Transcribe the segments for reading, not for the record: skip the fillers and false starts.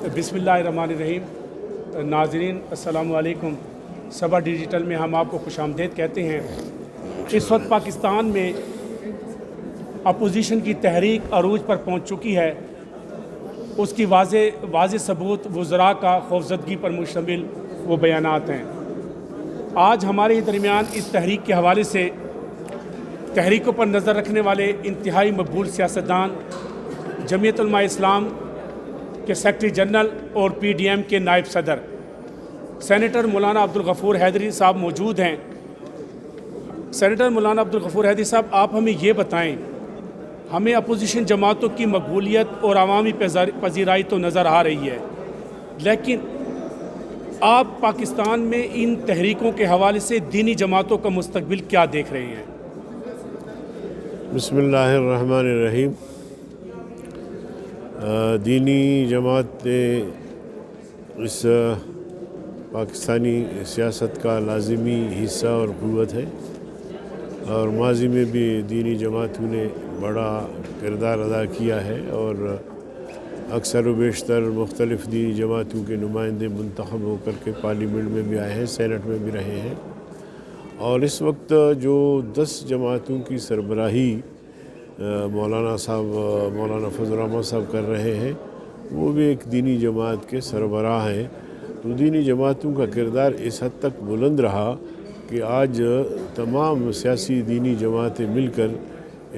बिस्मिल्लाहिर्रहमानिर्रहीम। नाज़रीन अस्सलामु अलैकुम। सबा डिजिटल में हम आपको खुशामदीद कहते हैं। इस वक्त पाकिस्तान में अपोजिशन की तहरीक अरूज पर पहुंच चुकी है। उसकी वाज़े सबूत वज़रा का खौफजदगी पर मुश्तमिल वो बयानात हैं। आज हमारे दरमियान इस तहरीक के हवाले से तहरीकों पर नज़र रखने वाले इंतहाई मकबूल सियासतदान, जमीयत उलमा इस्लाम के सेक्रेटरी जनरल और PDM के नायब सदर सेनेटर मौलाना अब्दुल गफूर हैदरी साहब मौजूद हैं। सेनेटर मौलाना अब्दुल गफूर हैदरी साहब, आप हमें ये बताएं, हमें अपोजिशन जमातों की मकबूलियत और अवामी पजीराई तो नज़र आ रही है, लेकिन आप पाकिस्तान में इन तहरीकों के हवाले से दीनी जमातों का मुस्तकबिल क्या देख रहे हैं? बिस्मिल्लाहिर्रहमानिर्रहीम। दीनी जमात इस पाकिस्तानी सियासत का लाज़िमी हिस्सा और क़ुव्वत है, और माजी में भी दीनी जमातों ने बड़ा किरदार अदा किया है और अक्सर व बेशतर मुख्तलिफ़ दीनी जमातों के नुमाइंदे मुंतखब होकर के पार्लियामेंट में भी आए हैं, सेनेट में भी रहे हैं। और इस वक्त जो 10 जमातों की सरबराही मौलाना फजल रहमान साहब कर रहे हैं, वो भी एक दीनी जमात के सरबराह हैं। तो दीनी जमातों का किरदार इस हद तक बुलंद रहा कि आज तमाम सियासी दीनी जमातें मिलकर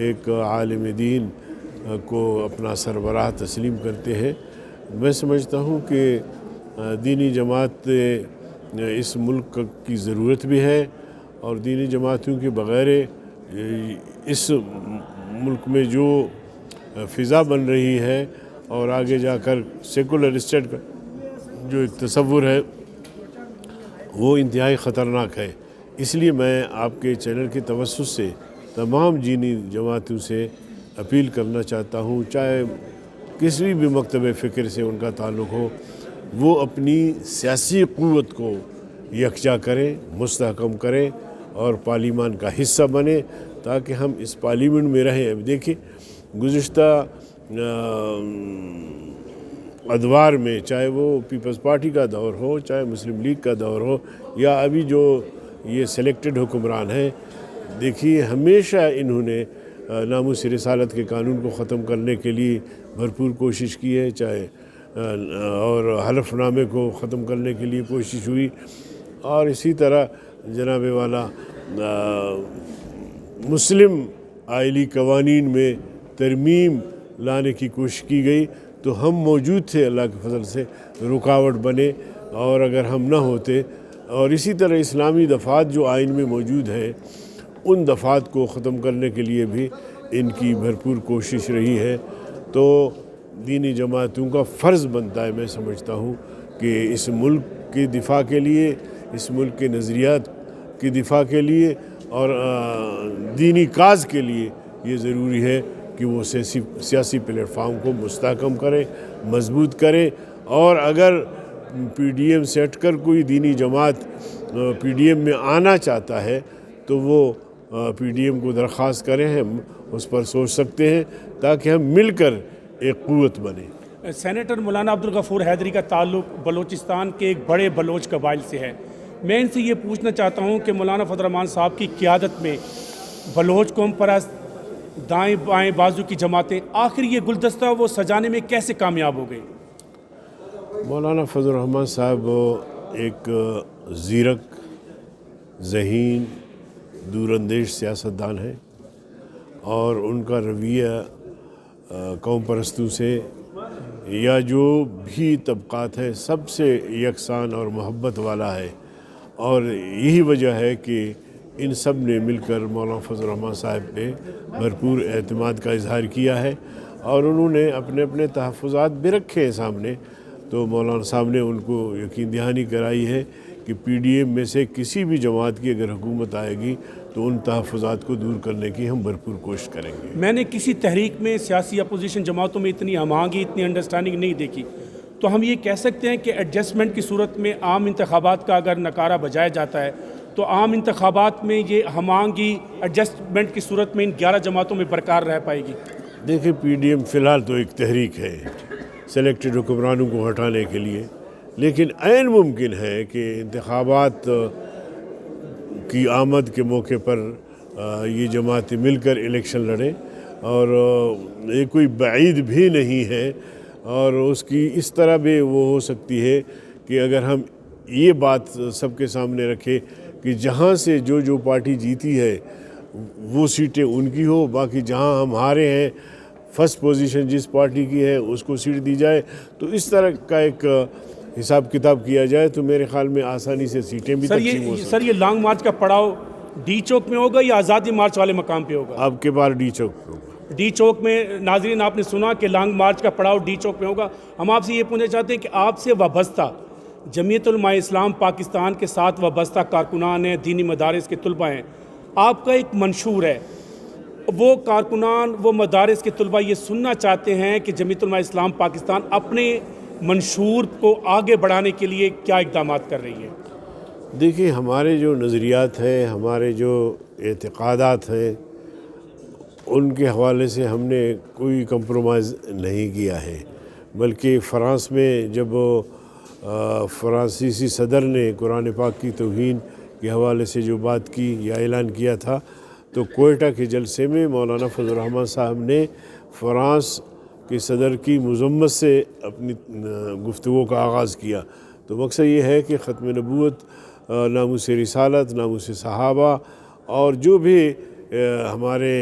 एक आलिम दीन को अपना सरबराह तस्लीम करते हैं। मैं समझता हूँ कि दीनी जमात इस मुल्क की ज़रूरत भी है, और दीनी जमातों के बग़ैर इस मुल्क में जो फ़िज़ा बन रही है और आगे जाकर सेकुलर स्टेट का जो एक तसव्वुर है वो इंतहाई ख़तरनाक है। इसलिए मैं आपके चैनल के तवस्सुत से तमाम दीनी जमातों से अपील करना चाहता हूँ, चाहे किसी भी मकतब फ़िक्र से उनका ताल्लुक़ हो, वो अपनी सियासी क़ुव्वत को यकजा करें, मुस्तहकम करें और पार्लियामान का हिस्सा बने, ताकि हम इस पार्लियामेंट में रहें। अब देखिए, गुज़िश्ता अदवार में, चाहे वो पीपल्स पार्टी का दौर हो, चाहे मुस्लिम लीग का दौर हो, या अभी जो ये सिलेक्टेड हुक्मरान हैं, देखिए हमेशा इन्होंने नामूस रिसालत के कानून को ख़त्म करने के लिए भरपूर कोशिश की है, चाहे और हलफनामे को ख़त्म करने के लिए कोशिश हुई, और इसी तरह जनाब वाला मुस्लिम आइली कवानीन में तरमीम लाने की कोशिश की गई, तो हम मौजूद थे, अल्लाह के फजल से रुकावट बने। और अगर हम ना होते, और इसी तरह इस्लामी दफ़ात जो आइन में मौजूद हैं, उन दफ़ात को ख़त्म करने के लिए भी इनकी भरपूर कोशिश रही है। तो दीनी जमातों का फ़र्ज़ बनता है, मैं समझता हूँ, कि इस मुल्क के दिफा के लिए, इस मुल्क के नज़रियात के दिफा के लिए और दीनी काज के लिए ये ज़रूरी है कि वो सियासी प्लेटफार्म को मुस्तहकम करें, मजबूत करें। और अगर PDM से हटकर कोई दीनी जमात PDM में आना चाहता है, तो वो PDM को दरख्वास्त करें, हम उस पर सोच सकते हैं, ताकि हम मिलकर एक क़ुव्वत बने। सेनेटर मौलाना अब्दुल गफूर हैदरी का ताल्लुक़ बलूचिस्तान के एक बड़े बलोच कबाइल से है। मैं इनसे ये पूछना चाहता हूँ कि मौलाना फजल रहमान साहब की क़ियादत में बलोच कौम परस्त, दाएँ बाएँ बाजू की जमातें, आखिर ये गुलदस्ता वो सजाने में कैसे कामयाब हो गई? मौलाना फजल रहमान साहब एक ज़ीरक, ज़हीन, दूरंदेश सियासतदान है, और उनका रवैया कौम परस्तों से या जो भी तबक़ात है सबसे यकसान और मोहब्बत वाला है। और यही वजह है कि इन सब ने मिलकर मौलाना फजल रहमान साहब पे भरपूर एतमाद का इजहार किया है, और उन्होंने अपने अपने तहफ़्फ़ुज़ात भी रखे हैं सामने। तो मौलाना साहब ने उनको यकीन दहानी कराई है कि PDM में से किसी भी जमात की अगर हुकूमत आएगी तो उन तहफ़्फ़ुज़ात को दूर करने की हम भरपूर कोशिश करेंगे। मैंने किसी तहरीक में सियासी अपोजिशन जमातों में इतनी हमांगी, इतनी अंडरस्टैंडिंग नहीं देखी। तो हम ये कह सकते हैं कि एडजस्टमेंट की सूरत में आम इंतखाबात का अगर नकारा बजाया जाता है, तो आम इंतखाबात में ये हमांगी एडजस्टमेंट की सूरत में इन 11 जमातों में बरकरार रह पाएगी। देखिए, PDM फ़िलहाल तो एक तहरीक है, سلیکٹڈ حکمرانوں کو ہٹانے کے لیے، لیکن عین ممکن ہے کہ انتخابات کی آمد کے موقع پر یہ جماعتیں مل کر الیکشن لڑیں، اور یہ کوئی بعید بھی نہیں ہے، اور اس کی اس طرح بھی وہ ہو سکتی ہے کہ اگر ہم یہ بات سب کے سامنے رکھیں کہ جہاں سے جو پارٹی جیتی ہے وہ سیٹیں ان کی ہو، باقی جہاں ہم ہارے ہیں فرسٹ پوزیشن جس پارٹی کی ہے اس کو سیٹ دی جائے، تو اس طرح کا ایک حساب کتاب کیا جائے تو میرے خیال میں آسانی سے سیٹیں بھی تقسیم ہو سکتی ہیں۔ سر یہ لانگ مارچ کا پڑاؤ ڈی چوک میں ہوگا یا آزادی مارچ والے مقام پہ ہوگا؟ اب کے بار ڈی چوک پہ ہوگا۔ ڈی چوک میں ناظرین آپ نے سنا کہ لانگ مارچ کا پڑاؤ ڈی چوک میں ہوگا۔ ہم آپ سے یہ پوچھنا چاہتے ہیں کہ آپ سے وابستہ جمعیت علماء اسلام پاکستان کے ساتھ وابستہ کارکنان ہیں، دینی مدارس کے طلباء ہیں، آپ کا ایک منشور ہے، وہ کارکنان وہ مدارس کے طلباء یہ سننا چاہتے ہیں کہ جمعیت علماء اسلام پاکستان اپنے منشور کو آگے بڑھانے کے لیے کیا اقدامات کر رہی ہے؟ دیکھیے، ہمارے جو نظریات ہیں، ہمارے جو اعتقادات ہیں، ان کے حوالے سے ہم نے کوئی کمپرومائز نہیں کیا ہے، بلکہ فرانس میں جب فرانسیسی صدر نے قرآن پاک کی توہین کے حوالے سے جو بات کی یا اعلان کیا تھا، تو کوئٹہ کے جلسے میں مولانا فضل الرحمن صاحب نے فرانس کے صدر کی مذمت سے اپنی گفتگو کا آغاز کیا۔ تو مقصد یہ ہے کہ ختم نبوت، ناموس رسالت، ناموس صحابہ اور جو بھی ہمارے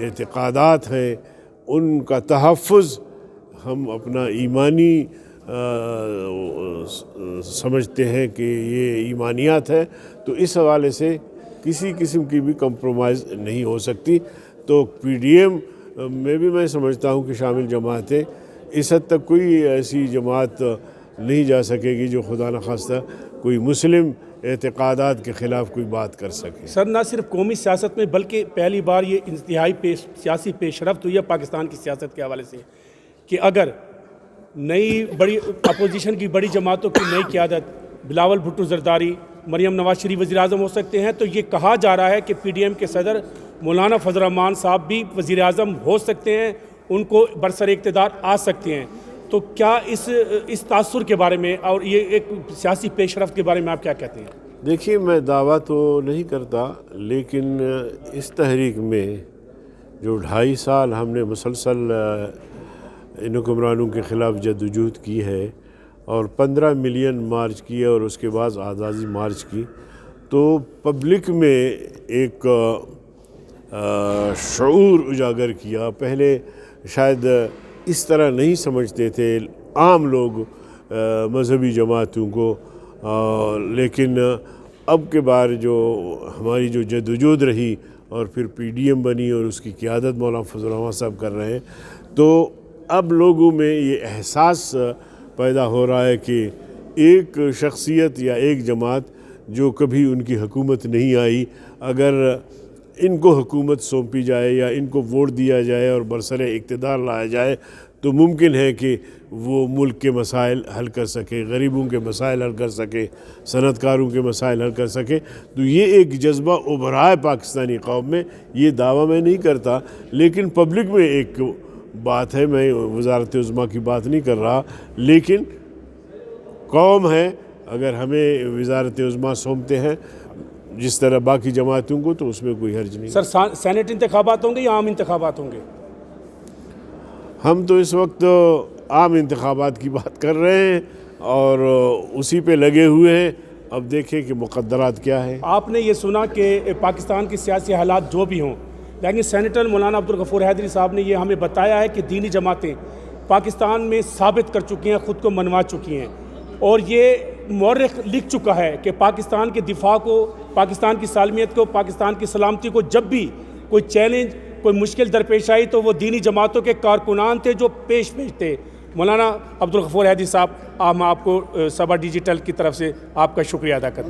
اعتقادات ہیں ان کا تحفظ ہم اپنا ایمانی سمجھتے ہیں کہ یہ ایمانیات ہے، تو اس حوالے سے کسی قسم کی بھی کمپرومائز نہیں ہو سکتی۔ تو پی ڈی ایم میں بھی میں سمجھتا ہوں کہ شامل جماعتیں اس حد تک کوئی ایسی جماعت نہیں جا سکے گی جو خدا نخواستہ کوئی مسلم اعتقادات کے خلاف کوئی بات کر سکے۔ سر نہ صرف قومی سیاست میں بلکہ پہلی بار یہ انتہائی سیاسی پیش رفت ہوئی ہے پاکستان کی سیاست کے حوالے سے کہ اگر نئی بڑی اپوزیشن کی بڑی جماعتوں کی نئی قیادت بلاول بھٹو زرداری، مریم نواز شریف وزیر اعظم ہو سکتے ہیں، تو یہ کہا جا رہا ہے کہ پی ڈی ایم کے صدر مولانا فضل الرحمان صاحب بھی وزیر اعظم ہو سکتے ہیں، ان کو برسر اقتدار آ سکتے ہیں۔ تو کیا اس تاثر کے بارے میں اور یہ ایک سیاسی پیش رفت کے بارے میں آپ کیا کہتے ہیں؟ دیکھیے، میں دعویٰ تو نہیں کرتا، لیکن اس تحریک میں جو 2.5 سال ہم نے مسلسل ان حکمرانوں کے خلاف جدوجہد کی ہے اور 15 ملین مارچ کی اور اس کے بعد آزادی مارچ کی، تو پبلک میں ایک شعور اجاگر کیا۔ پہلے شاید اس طرح نہیں سمجھتے تھے عام لوگ مذہبی جماعتوں کو، لیکن اب کے بار جو ہماری جو جدوجہد رہی اور پھر پی ڈی ایم بنی اور اس کی قیادت مولانا فضل الرحمن صاحب کر رہے ہیں، تو اب لوگوں میں یہ احساس پیدا ہو رہا ہے کہ ایک شخصیت یا ایک جماعت جو کبھی ان کی حکومت نہیں آئی، اگر ان کو حکومت سونپی جائے یا ان کو ووٹ دیا جائے اور برسر اقتدار لایا جائے تو ممکن ہے کہ وہ ملک کے مسائل حل کر سکے، غریبوں کے مسائل حل کر سکے، صنعت کاروں کے مسائل حل کر سکے۔ تو یہ ایک جذبہ ابھرا ہے پاکستانی قوم میں، یہ دعویٰ میں نہیں کرتا، لیکن پبلک میں ایک بات ہے، میں وزارت عظمیٰ کی بات نہیں کر رہا، لیکن قوم ہے، اگر ہمیں وزارت عظمیٰ سونپتے ہیں جس طرح باقی جماعتوں کو تو اس میں کوئی حرج نہیں۔ سر سینٹ انتخابات ہوں گے یا عام انتخابات ہوں گے؟ ہم تو اس وقت عام انتخابات کی بات کر رہے ہیں اور اسی پہ لگے ہوئے ہیں، اب دیکھیں کہ مقدرات کیا ہے۔ آپ نے یہ سنا کہ پاکستان کی سیاسی حالات جو بھی ہوں، لیکن سینیٹر مولانا عبدالغفور حیدری صاحب نے یہ ہمیں بتایا ہے کہ دینی جماعتیں پاکستان میں ثابت کر چکی ہیں، خود کو منوا چکی ہیں، اور یہ مورخ لکھ چکا ہے کہ پاکستان کے دفاع کو، پاکستان کی سالمیت کو، پاکستان کی سلامتی کو جب بھی کوئی چیلنج، کوئی مشکل درپیش آئی تو وہ دینی جماعتوں کے کارکنان تھے جو پیش تھے۔ مولانا عبدالغفور حیدری صاحب، ہم آپ کو سبا ڈیجیٹل کی طرف سے آپ کا شکریہ ادا کرتے ہیں۔